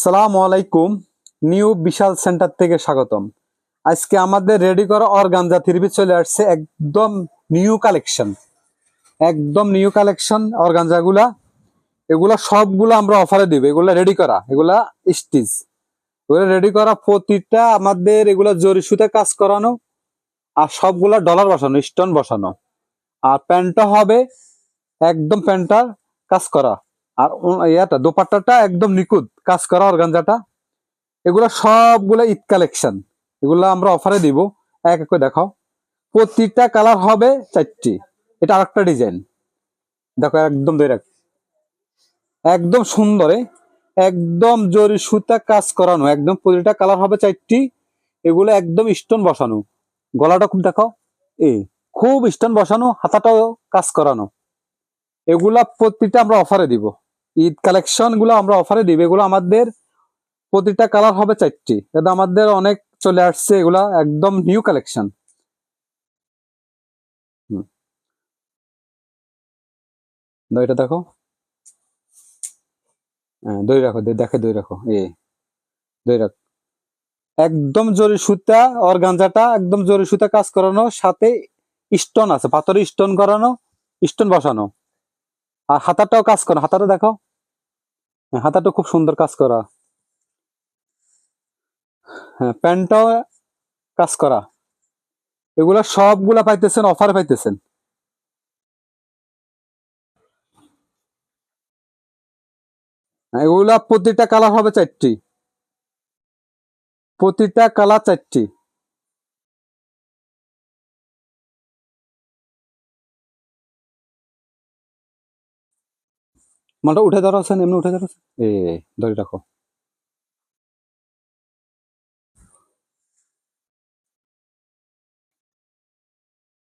সালামু আলাইকুম। নিউ বিশাল সেন্টার থেকে স্বাগতম। আজকে আমাদের রেডি করা অর্গানজা থ্রি পিস চলে আসছে, একদম নিউ কালেকশন। অর্গানজা গুলা, এগুলা সবগুলো আমরা অফারে দিব। এগুলা রেডি করা, এগুলা স্টিচ, এগুলা রেডি করা। প্রতিটা আমাদের এগুলা জরি সুতে কাজ করানো, আর সবগুলা ডলার বসানো, স্টোন বসানো। আর প্যান্টটা হবে একদম প্যান্টটা কাজ করা। আর ইয়াটা দোপাট্টাটা একদম নিখুঁত কাজ করা অর্গানজাটা। এগুলা সবগুলা ঈদ কালেকশন, এগুলা আমরা অফারে দিব। এক এক করে দেখাও। প্রতিটা কালার হবে 4টি। এটা আরেকটা ডিজাইন, দেখো একদম একদম সুন্দরে, একদম জরি সুতা কাজ করানো। একদম প্রতিটা কালার হবে 4টি। এগুলো একদম স্টোন বসানো। গলাটা খুব দেখাও, খুব স্টোন বসানো, হাতাটাও কাজ করানো। এগুলা প্রতিটা আমরা অফারে দিব। ঈদ কালেকশন গুলো আমরা অফারে দিব। এগুলো আমাদের প্রতিটা কালার হবে 4টি। এটা আমাদের অনেক চলে আসছে, এগুলা একদম নিউ কালেকশন। এটা দেখো, দই রাখো, দেখে দই রাখো, দই রাখো। একদম জরি সুতা অর্গানজাটা, একদম জরি সুতা কাজ করানো, সাথে স্টোন আছে, পাথরের স্টোন করানো, স্টোন বসানো। আর হাতাটাও কাজ করা, হাতাটা দেখো, হাতাটা খুব সুন্দর কাজ করা। হ্যাঁ, প্যান্টটাও কাজ করা। এগুলা সবগুলা পাইতেছেন, অফার পাইতেছেন। এগুলা প্রতিটা কালার হবে 4টি। প্রতিটা কালার 4টি। মালটা উঠে ধরো আছেন, এমনি উঠে ধরো, ধরে রাখো।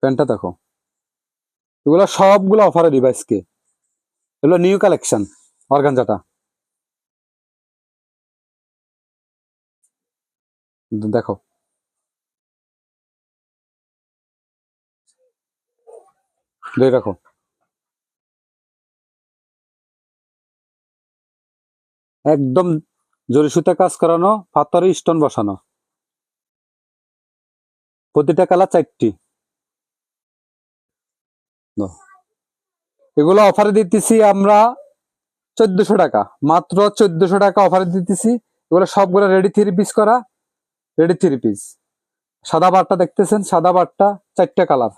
প্যান্টটা দেখো, এগুলো সবগুলো অফারে দিবা আজকে। এগুলো নিউ কালেকশন অর্গানজাটা, দেখো। ধরে রাখো। একদম জরি সুতা কাজ করানো, পাথরের স্টোন বসানো। প্রতিটা কালার 4টি। এগুলো অফারে দিতেছি আমরা 1400 টাকা, মাত্র 1400 টাকা অফারে দিতেছি। এগুলো সবগুলো রেডি 3 পিস করা, রেডি 3 পিস। সাদা বারটা দেখতেছেন, সাদা বারটা 4টা কালার।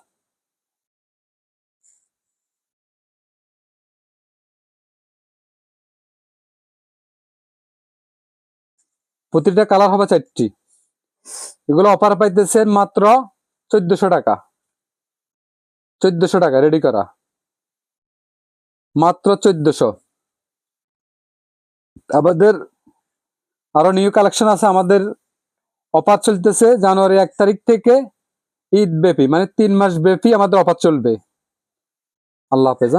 প্রতিটা কালার হবে 4টি। এগুলো অফার পাইতেছেন মাত্র 1400 টাকা। 1400 টাকা রেডি করা, মাত্র 1400। আমাদের আরো নিউ কালেকশন আছে। আমাদের অফার চলতেছে জানুয়ারি 1 তারিখ থেকে ঈদ ব্যাপী, মানে 3 মাস ব্যাপী আমাদের অফার চলবে। আল্লাহ হাফেজ।